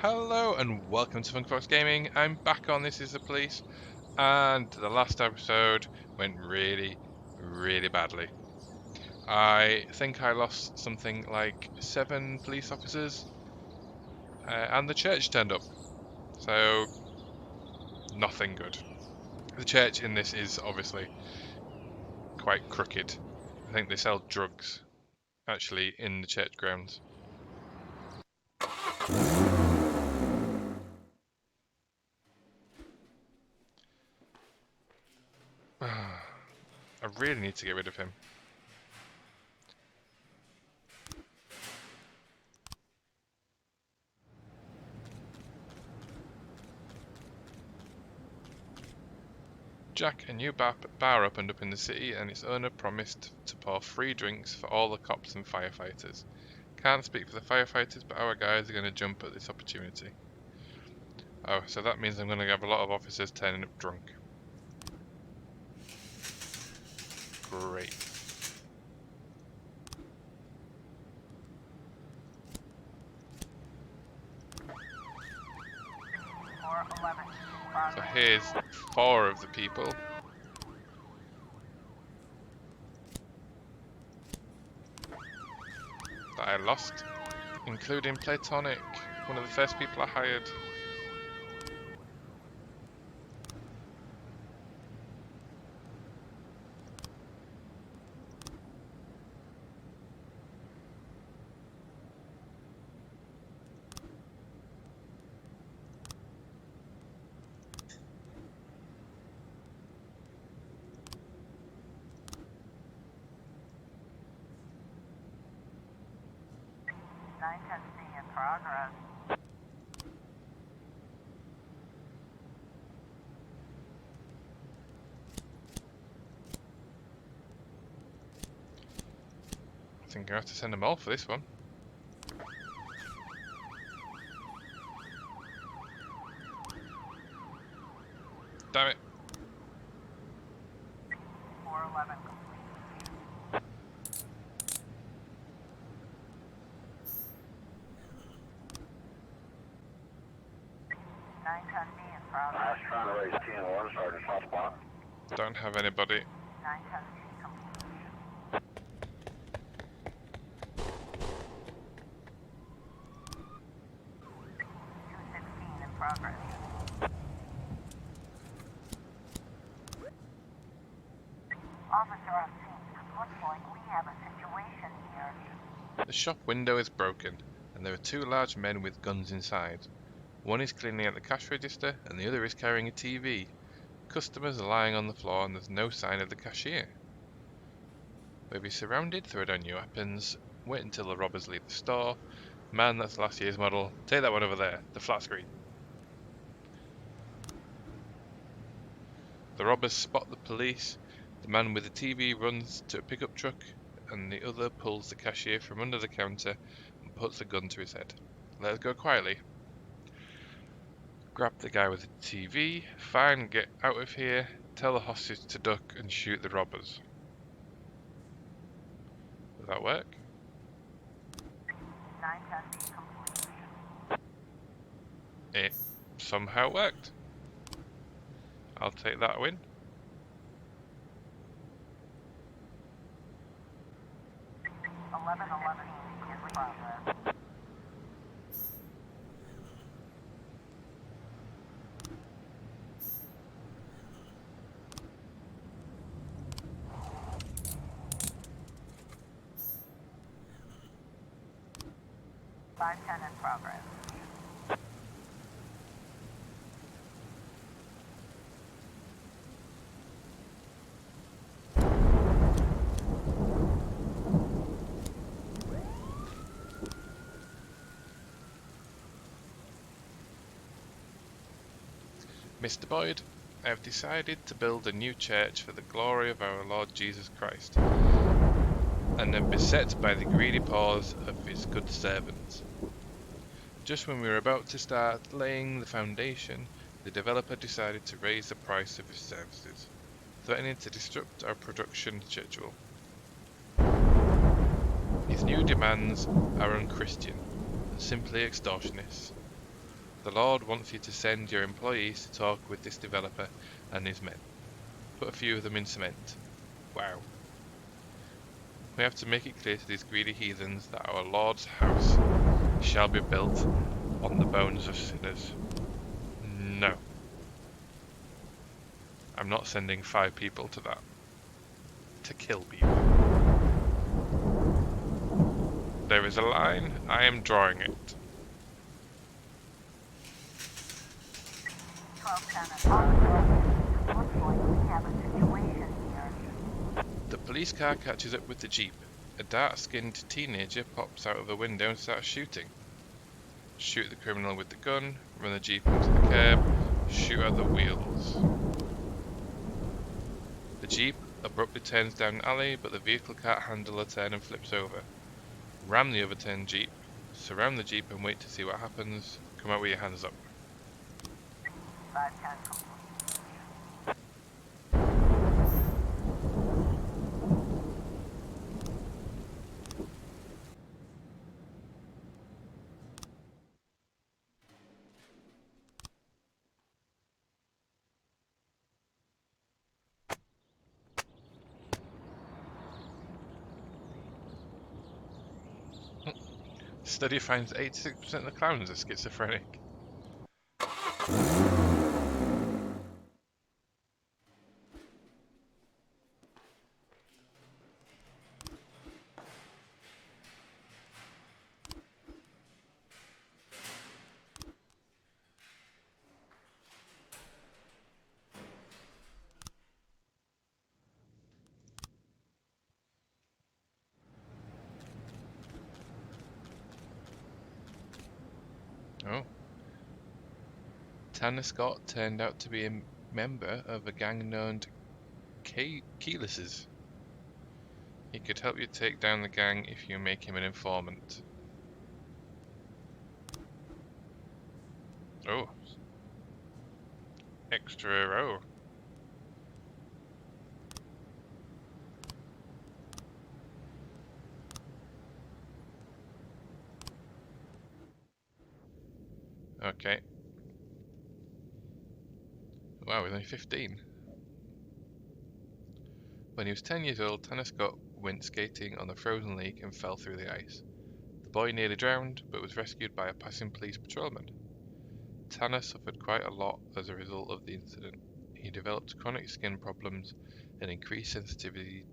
Hello and welcome to Funkfox Gaming. I'm back on This Is the Police, and the last episode went really badly. I think I lost something like 7 police officers, and the church turned up, so nothing good. The church in this is obviously quite crooked. I think they sell drugs, actually, in the church grounds. I really need to get rid of him. Jack, a new bar opened up in the city and its owner promised to pour free drinks for all the cops and firefighters. Can't speak for the firefighters, but our guys are going to jump at this opportunity. Oh, so that means I'm going to have a lot of officers turning up drunk. Great. So here's 4 of the people. That I lost, including Platonic, one of the first people I hired. In progress. I think I have to send them all for this one. Damn it. 411 910B in progress. I was trying to raise TN1, Sergeant Southpaw. Don't have anybody. 910C complete. 216 in progress. Officer on scene. Looks like we have a situation here. The shop window is broken, and there are 2 large men with guns inside. One is cleaning out the cash register, and the other is carrying a TV. Customers are lying on the floor, and there's no sign of the cashier. We'll be surrounded, throw down your weapons, wait until the robbers leave the store. Man, that's last year's model. Take that one over there, the flat screen. The robbers spot the police. The man with the TV runs to a pickup truck, and the other pulls the cashier from under the counter and puts a gun to his head. Let us go quietly. Grab the guy with the TV. Fine, get out of here. Tell the hostage to duck and shoot the robbers. Does that work? 910B complete. It somehow worked. I'll take that win. Eleven in progress. Five ten in progress. Mr. Boyd, I have decided to build a new church for the glory of our Lord Jesus Christ, and am beset by the greedy paws of his good servants. Just when we were about to start laying the foundation, the developer decided to raise the price of his services, threatening to disrupt our production schedule. His new demands are unchristian and simply extortionist. The Lord wants you to send your employees to talk with this developer and his men. Put a few of them in cement. Wow. We have to make it clear to these greedy heathens that our Lord's house shall be built on the bones of sinners. No. I'm not sending 5 people to that. To kill people. There is a line, I am drawing it. 1210 Officer, looks like we have a situation here. The police car catches up with the Jeep. A dark-skinned teenager pops out of the window and starts shooting. Shoot the criminal with the gun, run the Jeep into the curb, shoot out the wheels. The Jeep abruptly turns down an alley, but the vehicle can't handle a turn and flips over. Ram the overturned Jeep, surround the Jeep and wait to see what happens. Come out with your hands up. 510 complete. Study finds 86% of the clowns are schizophrenic. Oh. Tanner Scott turned out to be a member of a gang known Keylesses. He could help you take down the gang if you make him an informant. Oh. Extra row. Okay. Wow, he's only 15. When he was 10 years old, Tanner Scott went skating on the frozen lake and fell through the ice. The boy nearly drowned, but was rescued by a passing police patrolman. Tanner suffered quite a lot as a result of the incident. He developed chronic skin problems and increased sensitivity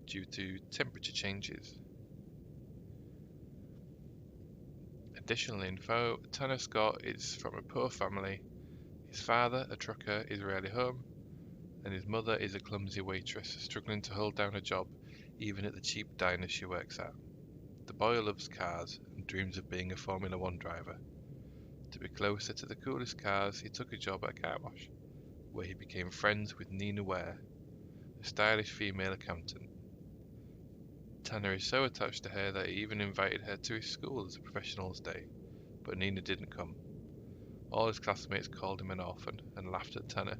due to temperature changes. Additional info, Tanner Scott is from a poor family. His father, a trucker, is rarely home, and his mother is a clumsy waitress, struggling to hold down a job even at the cheap diner she works at. The boy loves cars and dreams of being a Formula One driver. To be closer to the coolest cars, he took a job at a car wash, where he became friends with Nina Ware, a stylish female accountant. Tanner is so attached to her that he even invited her to his school as a professionals' day, but Nina didn't come. All his classmates called him an orphan and laughed at Tanner.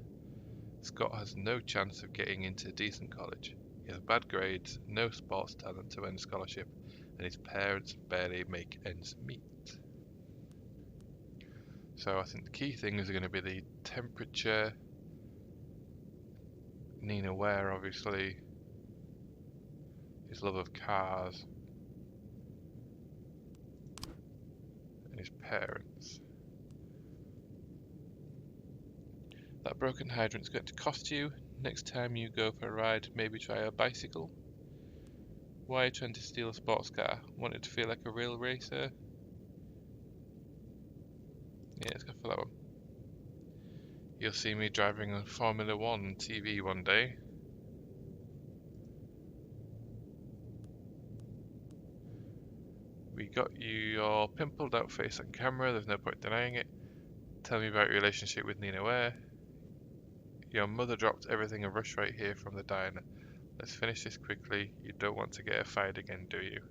Scott has no chance of getting into a decent college. He has bad grades, no sports talent to earn a scholarship, and his parents barely make ends meet. So I think the key things are going to be the temperature, Nina Ware obviously, his love of cars, and his parents. That broken hydrant's going to cost you. Next time you go for a ride, maybe try a bicycle. Why are you trying to steal a sports car? Want it to feel like a real racer? Yeah, let's go for that one. You'll see me driving a Formula One on TV one day. We got you your pimpled out face on camera, there's no point denying it. Tell me about your relationship with Nina Ware. Your mother dropped everything and rushed right here from the diner. Let's finish this quickly. You don't want to get her fired again, do you?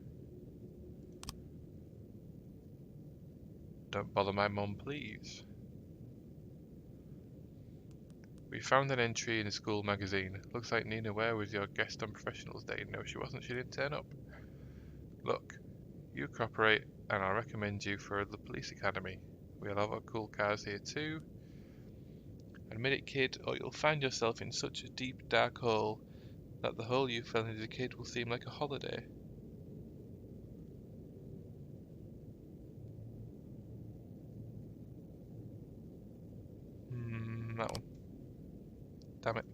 Don't bother my mum, please. We found an entry in a school magazine. Looks like Nina Ware was your guest on Professionals Day. No, she wasn't. She didn't turn up. Look, you cooperate, and I'll recommend you for the police academy. We love our cool cars here too. Admit it, kid, or you'll find yourself in such a deep, dark hole that the hole you fell in as a kid will seem like a holiday. That one. Damn it.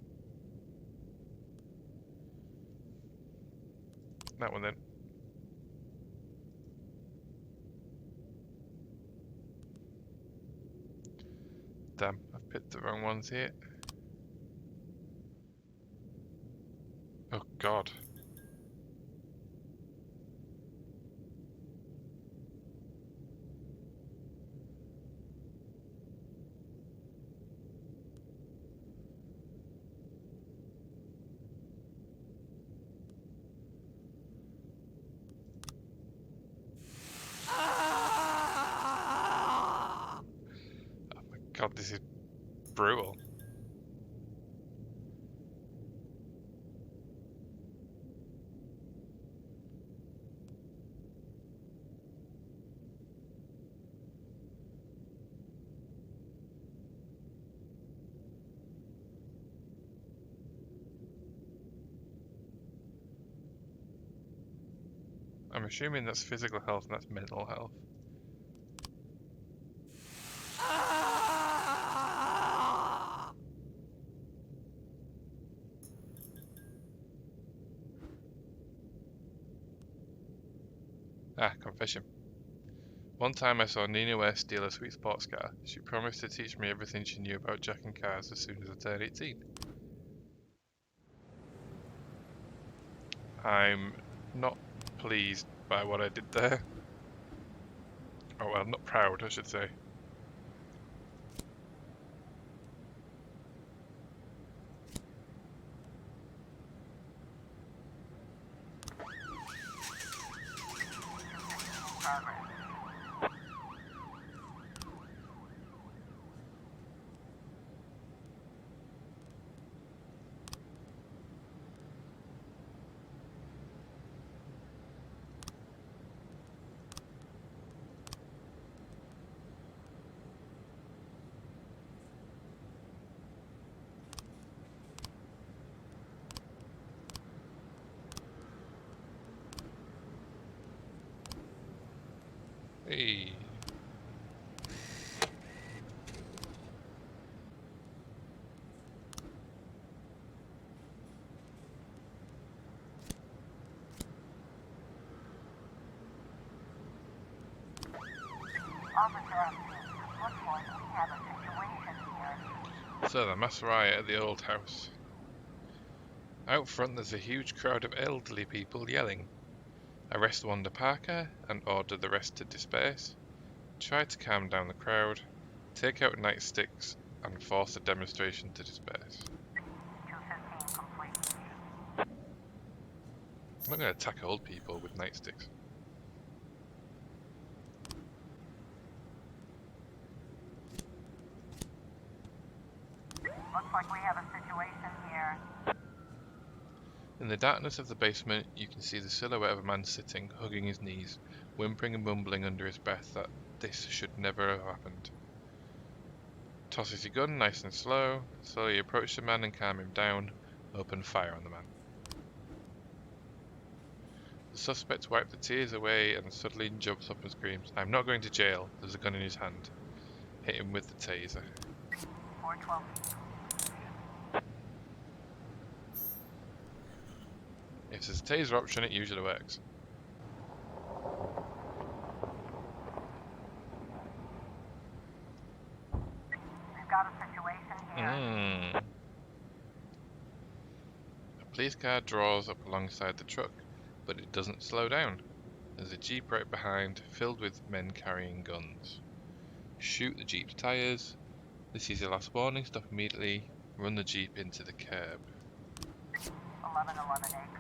That one then. Damn, I've picked the wrong ones here. Oh god. Oh my god, this is brutal. I'm assuming that's physical health and that's mental health. Ah, confession. One time I saw Nina West steal a sweet sports car. She promised to teach me everything she knew about jacking cars as soon as I turned 18. I'm not pleased by what I did there. Oh well, not proud, I should say. Hey. Officer Ep13, looks like we have a situation here. So the mass riot at the old house. Out front there's a huge crowd of elderly people yelling. Arrest Wanda Parker and order the rest to disperse. Try to calm down the crowd. Take out nightsticks and force the demonstration to disperse. 215 complete. I'm not going to attack old people with nightsticks. Looks like we have a situation here. In the darkness of the basement, you can see the silhouette of a man sitting, hugging his knees, whimpering and mumbling under his breath that this should never have happened. Tosses your gun nice and slow, slowly approach the man and calm him down, open fire on the man. The suspect wipes the tears away and suddenly jumps up and screams, "I'm not going to jail." There's a gun in his hand. Hit him with the taser. 412. If there's a taser option, it usually works. We've got a situation here. A police car draws up alongside the truck, but it doesn't slow down. There's a jeep right behind, filled with men carrying guns. Shoot the jeep's tyres. This is your last warning. Stop immediately. Run the jeep into the curb. 1111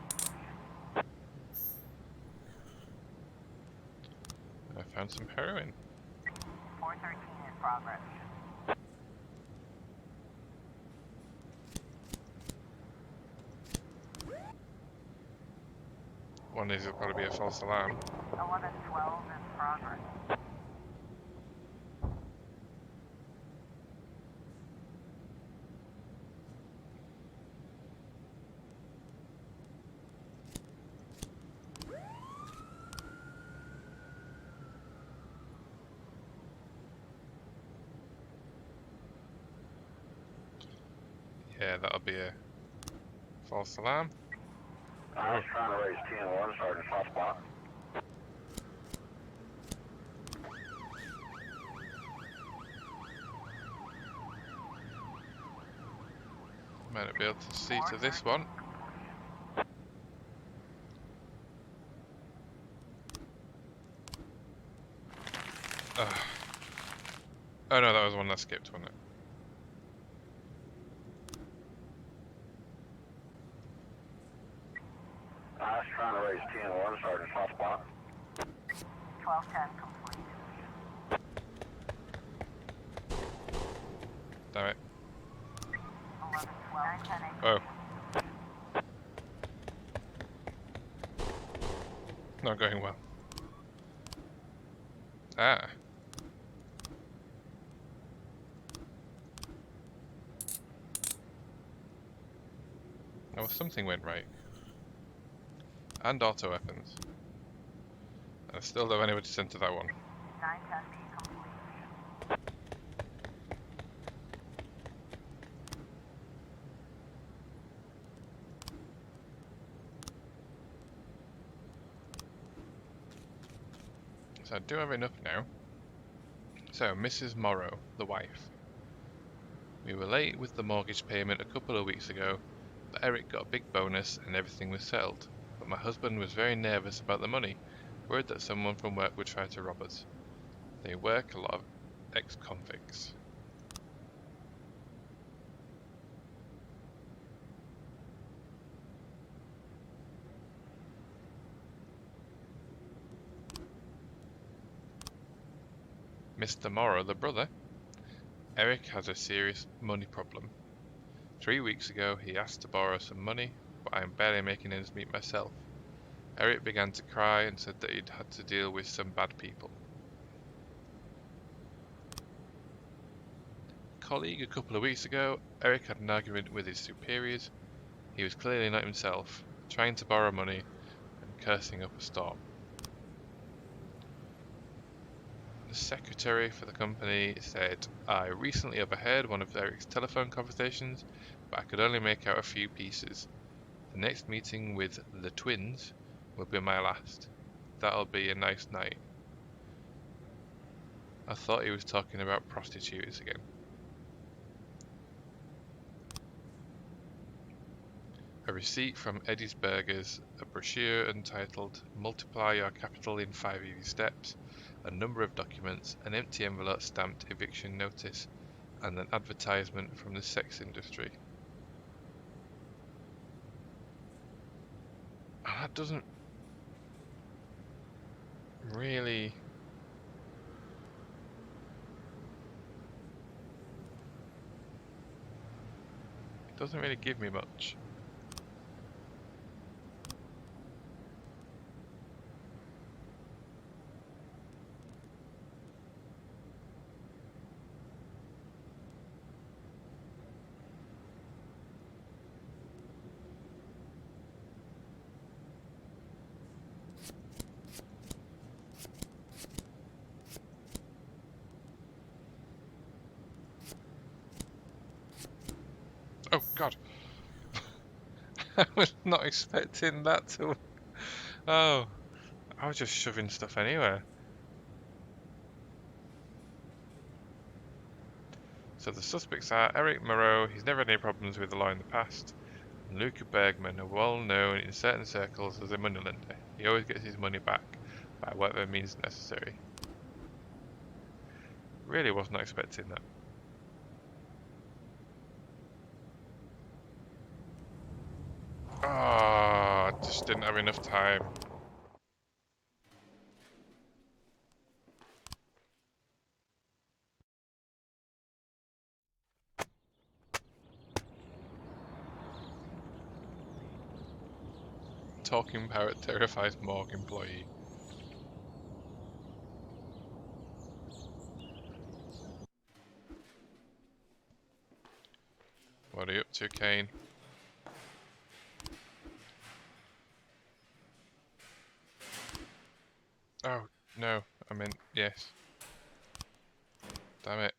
I found some heroin. 413 in progress. One is it'll probably be a false alarm. 1112 in progress. Yeah, that'll be a false alarm. I was trying to raise 10-1, Sergeant, soft spot. Might not be able to see to this one. Ugh. Oh no, that was one that skipped, wasn't it? I was trying to raise 10-1, Sergeant, soft spot. 1210 complete. Damn it. 11, 12, 9, 10, 8. Oh. Not going well. Ah. Oh, well, something went right. And auto weapons. I still don't have anybody sent to that one. 9, 10, B complete. So I do have enough now. So, Mrs. Morrow, the wife. We were late with the mortgage payment a couple of weeks ago, but Eric got a big bonus and everything was settled. But my husband was very nervous about the money, worried that someone from work would try to rob us. They work a lot of ex-convicts. Mr. Morrow, the brother. Eric has a serious money problem. 3 weeks ago, he asked to borrow some money, but I am barely making ends meet myself. Eric began to cry and said that he'd had to deal with some bad people. Colleague a couple of weeks ago, Eric had an argument with his superiors. He was clearly not himself, trying to borrow money and cursing up a storm. The secretary for the company said, I recently overheard one of Eric's telephone conversations, but I could only make out a few pieces. The next meeting with the twins will be my last. That'll be a nice night. I thought he was talking about prostitutes again. A receipt from Eddie's Burgers, a brochure entitled Multiply Your Capital in 5 Easy Steps, a number of documents, an empty envelope stamped eviction notice, and an advertisement from the sex industry. Oh, that doesn't really... It doesn't really give me much. Oh god! I was not expecting that to... Oh, I was just shoving stuff anywhere. So the suspects are Eric Moreau, he's never had any problems with the law in the past, and Luca Bergman, a well known in certain circles as a moneylender. He always gets his money back by whatever means necessary. Really was not expecting that. Ah, just didn't have enough time. Talking parrot terrifies morgue employee. What are you up to, Kane? Oh, no, I meant yes. Damn it.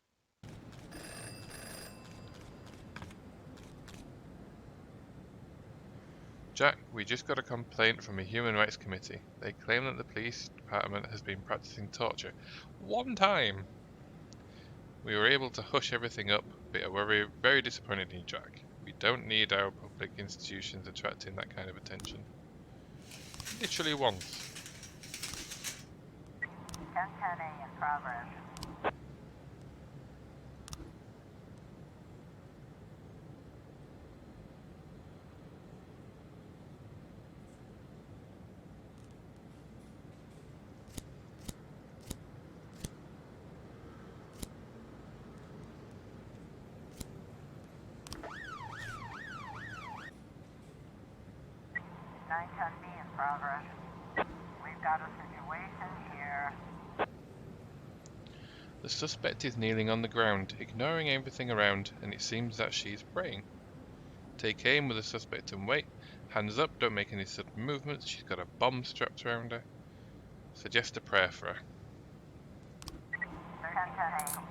Jack, we just got a complaint from a human rights committee. They claim that the police department has been practicing torture. One time! We were able to hush everything up, but we're very, very disappointed in you, Jack. We don't need our public institutions attracting that kind of attention. Literally once. 1010A in progress. B in progress. We've got a situation here. The suspect is kneeling on the ground, ignoring everything around, and it seems that she's praying. Take aim with the suspect and wait. Hands up, don't make any sudden movements. She's got a bomb strapped around her. Suggest a prayer for her. 1010A.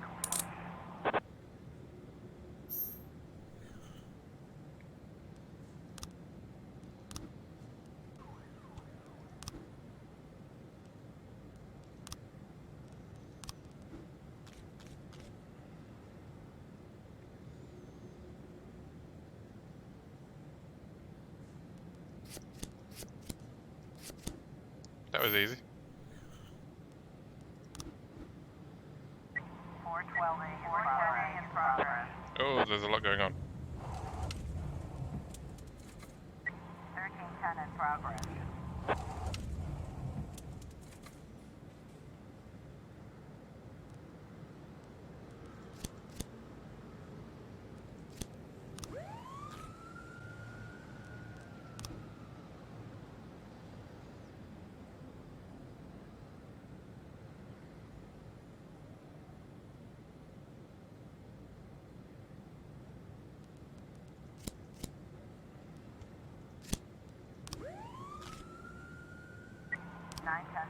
That was easy. 412A in progress. Oh, there's a lot going on. 1310 in progress.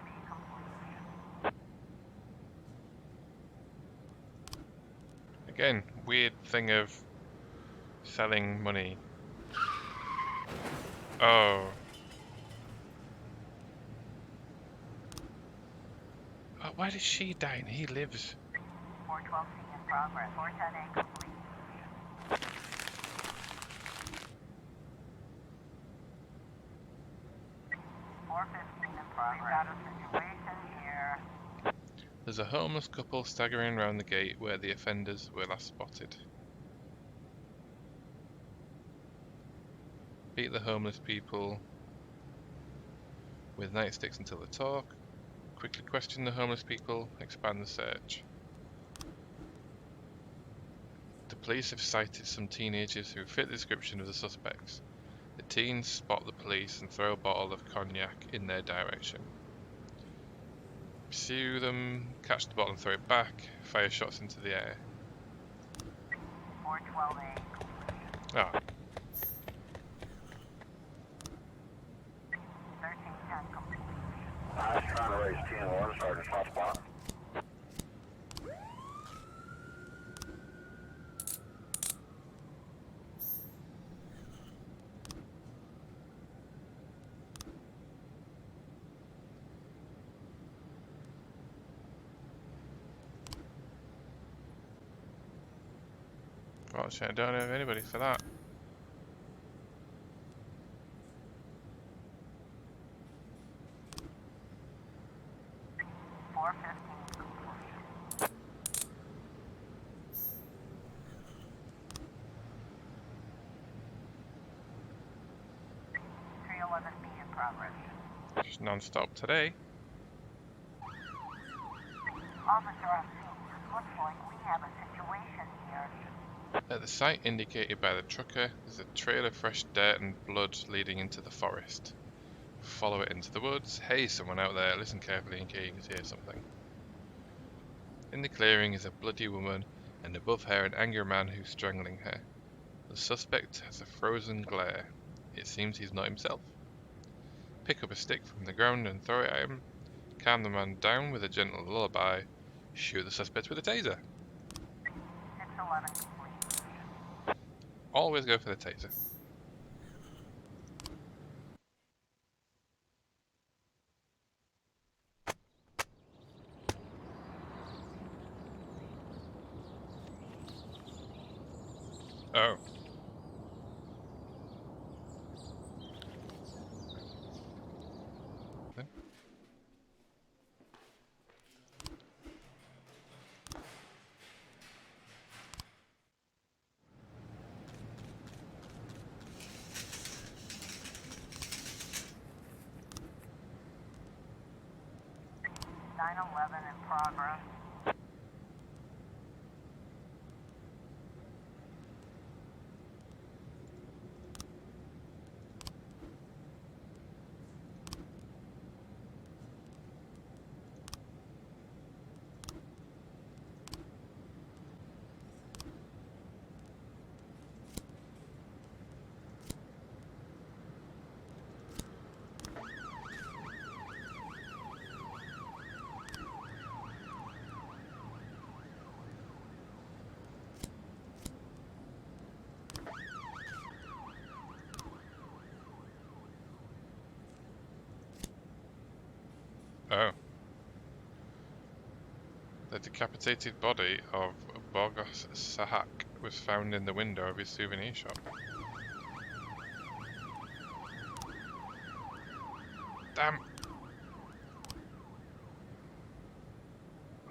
B complete. Again, weird thing of selling money. Oh. Oh, why did she die and he lives? 412C in progress. 410A complete. .415 in progress. We've got a situation here. There's a homeless couple staggering around the gate where the offenders were last spotted. Beat the homeless people with nightsticks until they talk. Quickly question the homeless people. Expand the search. The police have cited some teenagers who fit the description of the suspects. The teens spot the police and throw a bottle of cognac in their direction. Pursue them, catch the bottle and throw it back, fire shots into the air. 412A. Ah, 1310 complete. I was trying to raise 10-1, Sergeant Soft Spot. well, shit, I don't have anybody for that. Just non-stop today. Officer on scene. Looks like we have a situation here. At the site indicated by the trucker, there's a trail of fresh dirt and blood leading into the forest. Follow it into the woods. Hey, someone out there, listen carefully in case you can hear something. In the clearing is a bloody woman, and above her an angry man who's strangling her. The suspect has a frozen glare. It seems he's not himself. Pick up a stick from the ground and throw it at him. Calm the man down with a gentle lullaby. Shoot the suspect with a taser. 611 complete. Always go for the taser. Oh. Then. Nine 11 in progress. Oh. The decapitated body of Bogos Sahak was found in the window of his souvenir shop. Damn!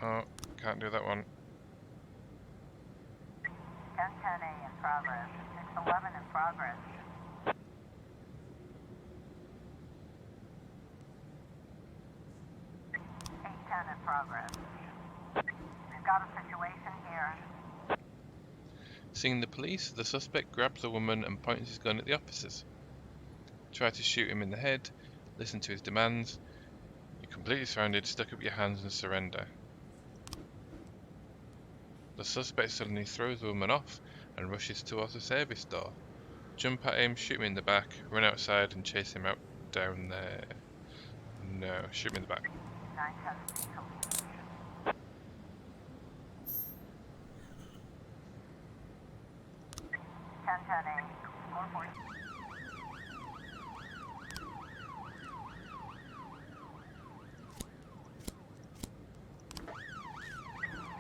Oh, can't do that one. 10-10A in progress. 6-11 in progress. 8-10 in progress. We've got a situation here. Seeing the police, the suspect grabs the woman and points his gun at the officers. Try to shoot him in the head, listen to his demands. You're completely surrounded, stuck up your hands and surrender. The suspect suddenly throws the woman off and rushes towards the service door. Jump at him, shoot him in the back, run outside and chase him out down there. No, shoot him in the back. 9-10 complete. 10-10A. 4-4.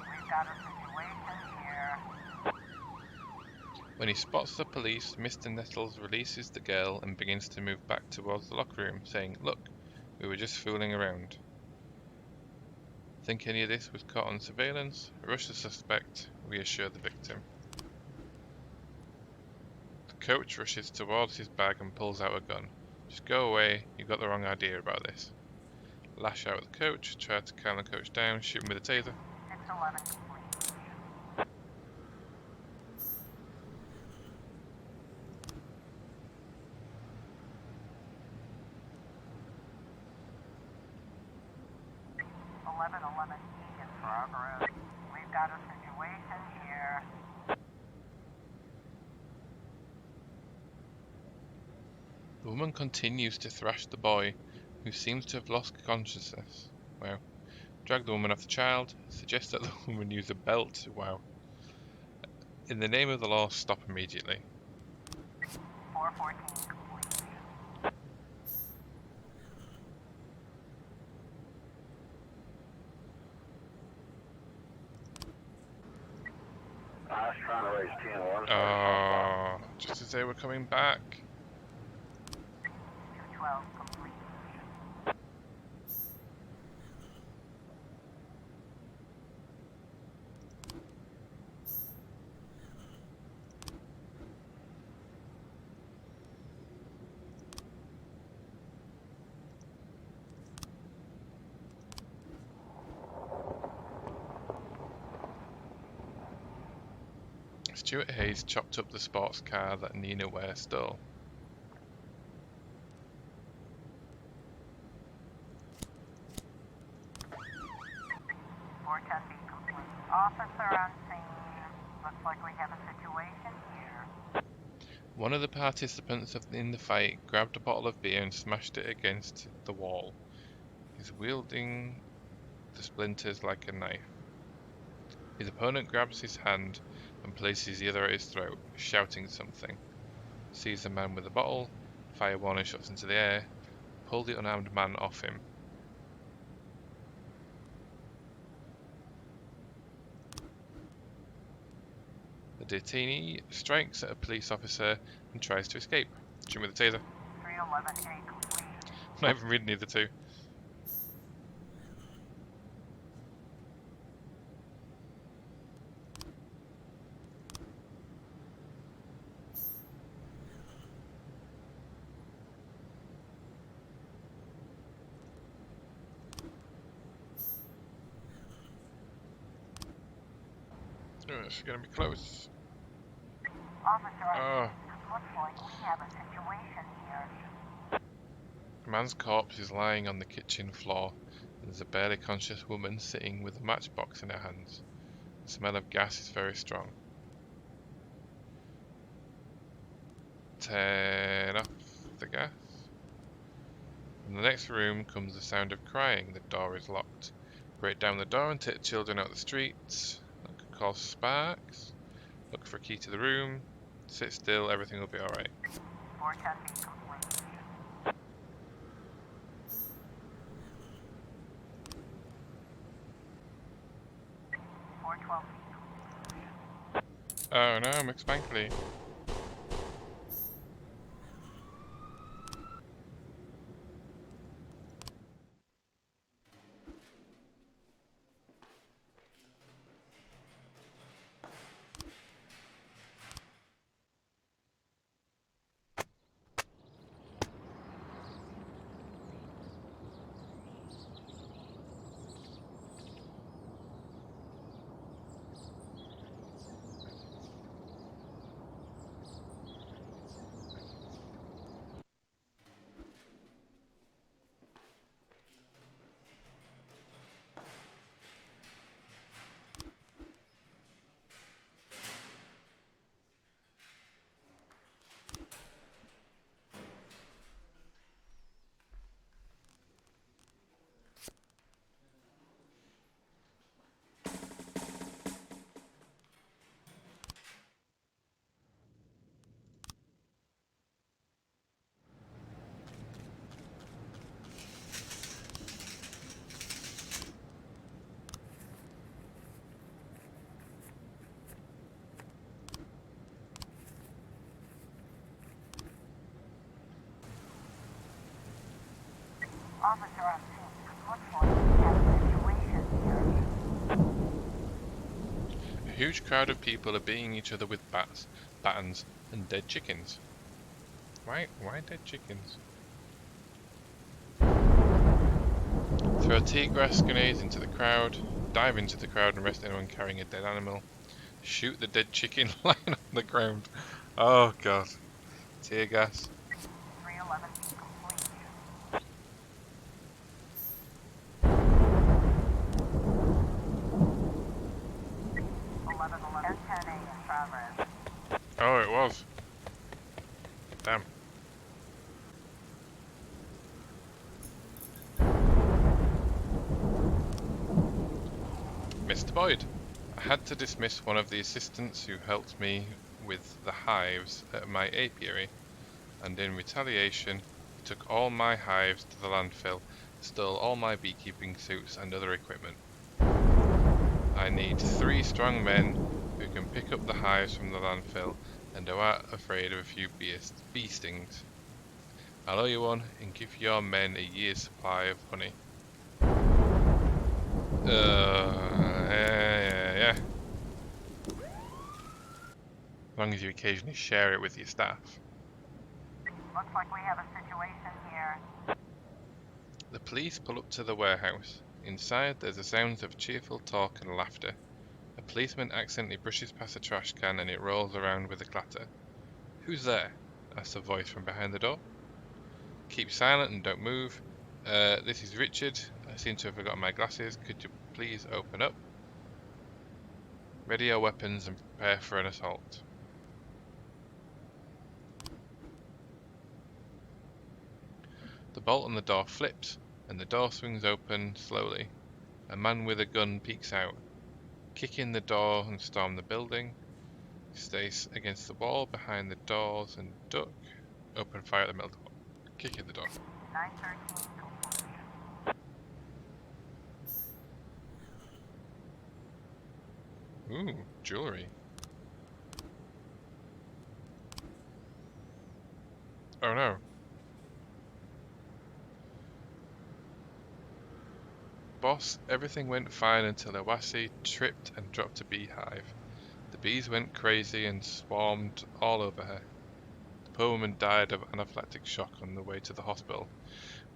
We've got a situation here. When he spots the police, Mr. Nettles releases the girl and begins to move back towards the locker room, saying, "Look, we were just fooling around." Think any of this was caught on surveillance? Rush the suspect, reassure the victim. The coach rushes towards his bag and pulls out a gun. Just go away, you've got the wrong idea about this. Lash out at the coach, try to calm the coach down, shoot him with a taser. 6-11 complete. In progress. We've got a situation here. The woman continues to thrash the boy, who seems to have lost consciousness. Wow. Drag the woman off the child, suggest that the woman use a belt. Wow. In the name of the law, stop immediately. 4-14 complete. I was trying to raise 10-1. Oh, just as they were coming back. 2-12 complete. Stuart Hayes chopped up the sports car that Nina Ware stole. Officer on scene. Looks like we have a situation here. One of the participants in the fight grabbed a bottle of beer and smashed it against the wall. He's wielding the splinters like a knife. His opponent grabs his hand and places the other at his throat, shouting something. Sees the man with the bottle, fire warning shots into the air, pull the unarmed man off him. The detainee strikes at a police officer and tries to escape. Shoot with a taser. 311A complete. I'm not even reading either two. Oh, it's gonna be close. Officer, Oh, looks like we have a situation here. a man's corpse is lying on the kitchen floor. There's a barely conscious woman sitting with a matchbox in her hands. The smell of gas is very strong. Turn off the gas. From the next room comes the sound of crying. The door is locked. Break down the door and take the children out the streets. That could cause sparks. Look for a key to the room. Sit still, everything will be alright. 410B complete. Oh no, McSpankly. Officer on scene. Looks like we have a situation here. A huge crowd of people are beating each other with bats, batons, and dead chickens. Why dead chickens? Throw tear gas grenades into the crowd. Dive into the crowd and arrest anyone carrying a dead animal. Shoot the dead chicken lying on the ground. Oh god. Tear gas. 311B complete. 1111 10A in progress. Oh, it was. Damn. Mr. Boyd, I had to dismiss one of the assistants who helped me with the hives at my apiary, and in retaliation, he took all my hives to the landfill, stole all my beekeeping suits and other equipment. I need 3 strong men who can pick up the hives from the landfill and are not afraid of a few bee stings. I'll owe you one and give your men a year's supply of honey. Yeah. As long as you occasionally share it with your staff. Looks like we have a situation here. The police pull up to the warehouse. Inside, there's the sounds of cheerful talk and laughter. A policeman accidentally brushes past a trash can and it rolls around with a clatter. "Who's there?" asks a voice from behind the door. "Keep silent and don't move. This is Richard. I seem to have forgotten my glasses. Could you please open up? Ready your weapons and prepare for an assault." The bolt on the door flips, and the door swings open slowly. A man with a gun peeks out. Kick in the door and storm the building. Stay against the wall behind the doors and duck. Open fire at the middle door. Kick in the door. 913 complete. Ooh, jewelry. Oh no. Boss, everything went fine until Iwasi tripped and dropped a beehive. The bees went crazy and swarmed all over her. The poor woman died of anaphylactic shock on the way to the hospital.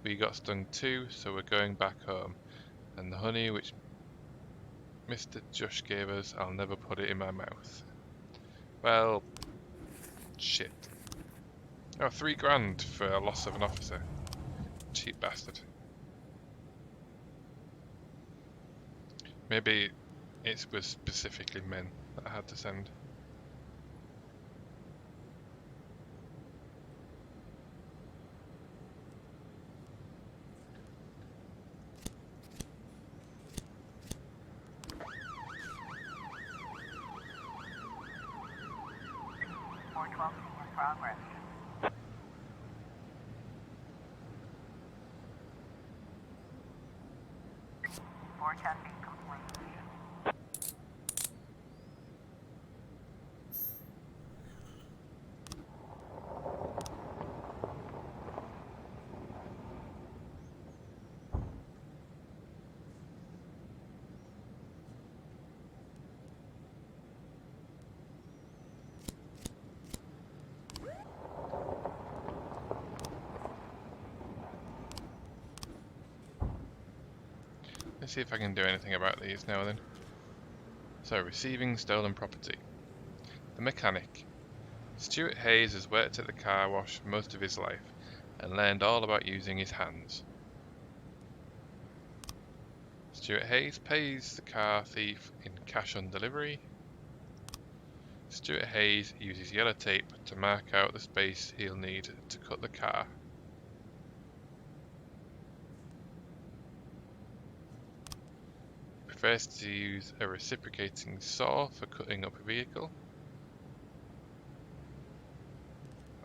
We got stung too, so we're going back home. And the honey which Mr. Josh gave us, I'll never put it in my mouth. Well, shit. Oh, £3,000 for a loss of an officer. Cheap bastard. Maybe it was specifically men that I had to send. in progress. 410 being complete. Let's see if I can do anything about these now then. So, receiving stolen property. The mechanic. Stuart Hayes has worked at the car wash most of his life and learned all about using his hands. Stuart Hayes pays the car thief in cash on delivery. Stuart Hayes uses yellow tape to mark out the space he'll need to cut the car. Prefers to use a reciprocating saw for cutting up a vehicle.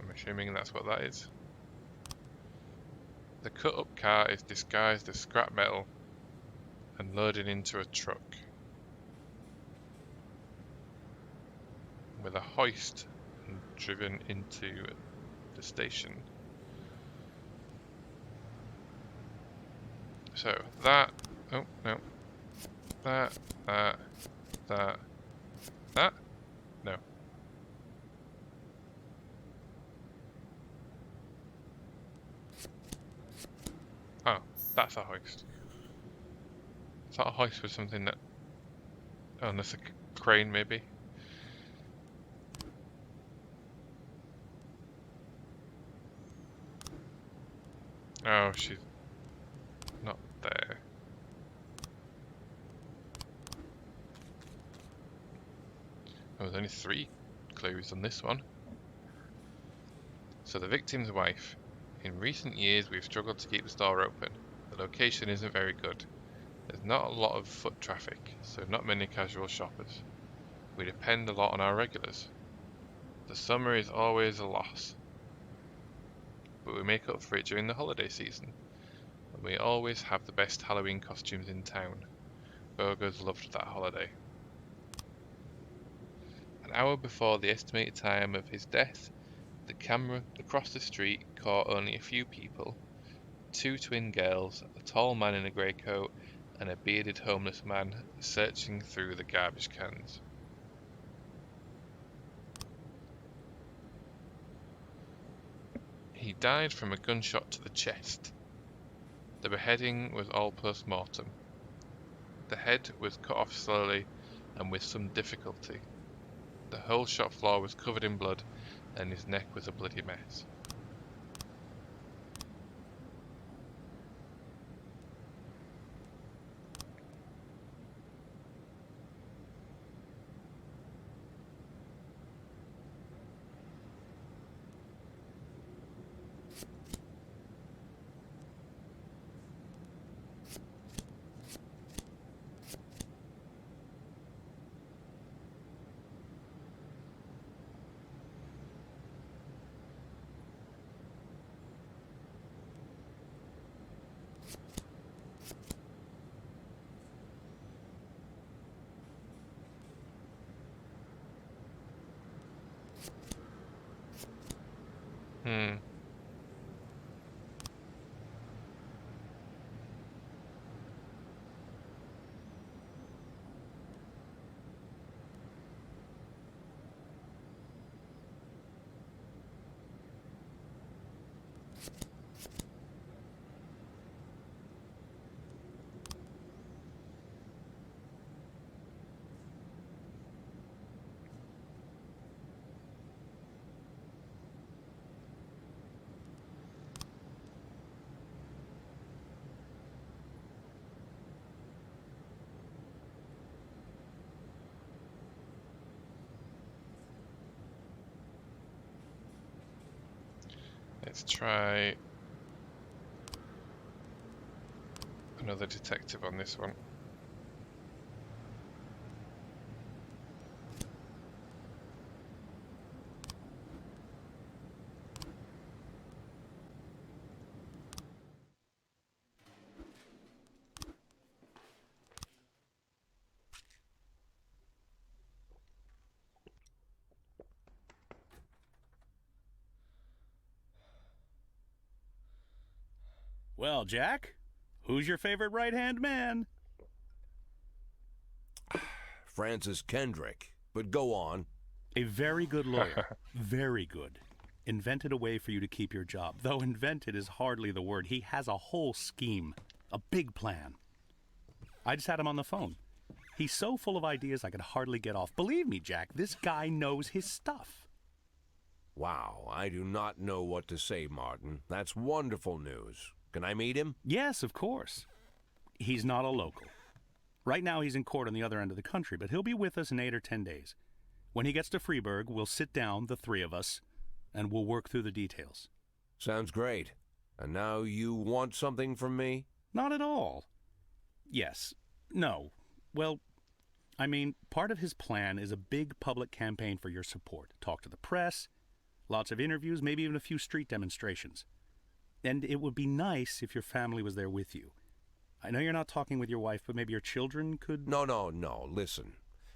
I'm assuming that's what that is. The cut up car is disguised as scrap metal and loaded into a truck with a hoist and driven into the station. So that, oh no, that, no. Oh, that's a hoist. I thought a hoist was something that, oh, unless a crane maybe. Oh, she's not there. Oh, there's only 3 clues on this one. So the victim's wife. In recent years we've struggled to keep the store open. The location isn't very good. There's not a lot of foot traffic, so not many casual shoppers. We depend a lot on our regulars. The summer is always a loss, but we make up for it during the holiday season. And we always have the best Halloween costumes in town. Burgers loved that holiday. An hour before the estimated time of his death, the camera across the street caught only a few people. 2 twin girls, a tall man in a grey coat, and a bearded homeless man searching through the garbage cans. He died from a gunshot to the chest. The beheading was all post-mortem. The head was cut off slowly and with some difficulty. The whole shop floor was covered in blood and his neck was a bloody mess. Let's try another detective on this one. Well, Jack, who's your favorite right-hand man? Francis Kendrick. But go on. A very good lawyer. Very good. Invented a way for you to keep your job. Though invented is hardly the word. He has a whole scheme. A big plan. I just had him on the phone. He's so full of ideas I could hardly get off. Believe me, Jack, this guy knows his stuff. Wow, I do not know what to say, Martin. That's wonderful news. Can I meet him? Yes, of course. He's not a local. Right now he's in court on the other end of the country, but he'll be with us in 8 or 10 days. When he gets to Freeburg, we'll sit down, the three of us, and we'll work through the details. Sounds great. And now you want something from me? Not at all. Yes. No. Well, I mean, part of his plan is a big public campaign for your support. Talk to the press, lots of interviews, maybe even a few street demonstrations. And it would be nice if your family was there with you. I know you're not talking with your wife, but maybe your children could... No. Listen.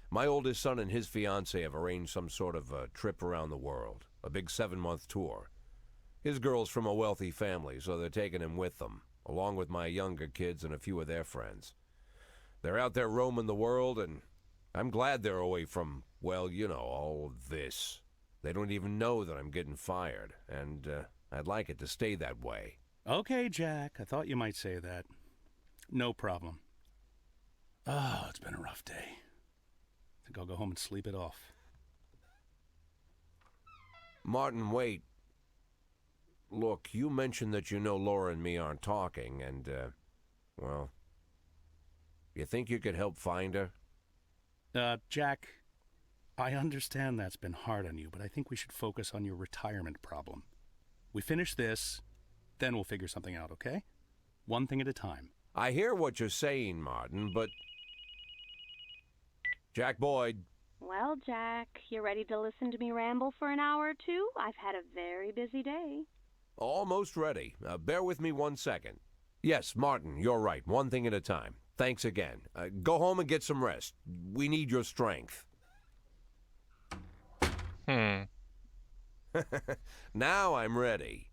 My oldest son and his fiancée have arranged some sort of a trip around the world. A big 7-month tour. His girl's from a wealthy family, so they're taking him with them, along with my younger kids and a few of their friends. They're out there roaming the world, and I'm glad they're away from, well, you know, all of this. They don't even know that I'm getting fired, and I'd like it to stay that way. Okay, Jack, I thought you might say that. No problem. Oh, it's been a rough day. I think I'll go home and sleep it off. Martin, wait. Look, you mentioned that you know Laura and me aren't talking, and, well, you think you could help find her? Jack, I understand that's been hard on you, but I think we should focus on your retirement problem. We finish this, then we'll figure something out, okay? One thing at a time. I hear what you're saying, Martin, but... Jack Boyd. Well, Jack, you ready to listen to me ramble for an hour or two? I've had a very busy day. Almost ready. Bear with me 1 second. Yes, Martin, you're right. One thing at a time. Thanks again. Go home and get some rest. We need your strength. Now I'm ready.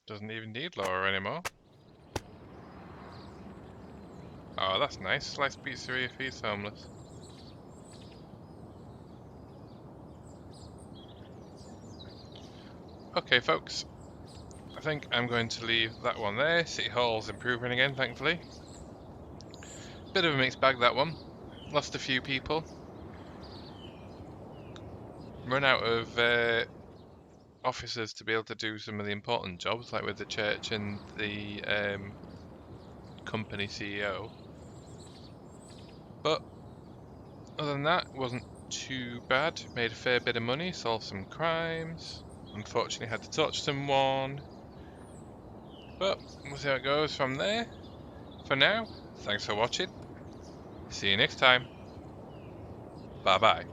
Doesn't even need Laura anymore. Oh, that's nice. Sliced pizzeria feeds homeless. Okay, folks. I think I'm going to leave that one there. City Hall's improving again, thankfully. Bit of a mixed bag, that one. Lost a few people. Run out of officers to be able to do some of the important jobs, like with the church and the company CEO. But other than that, it wasn't too bad. Made a fair bit of money, solved some crimes. Unfortunately had to touch someone. But we'll see how it goes from there. For now, thanks for watching. See you next time. Bye bye.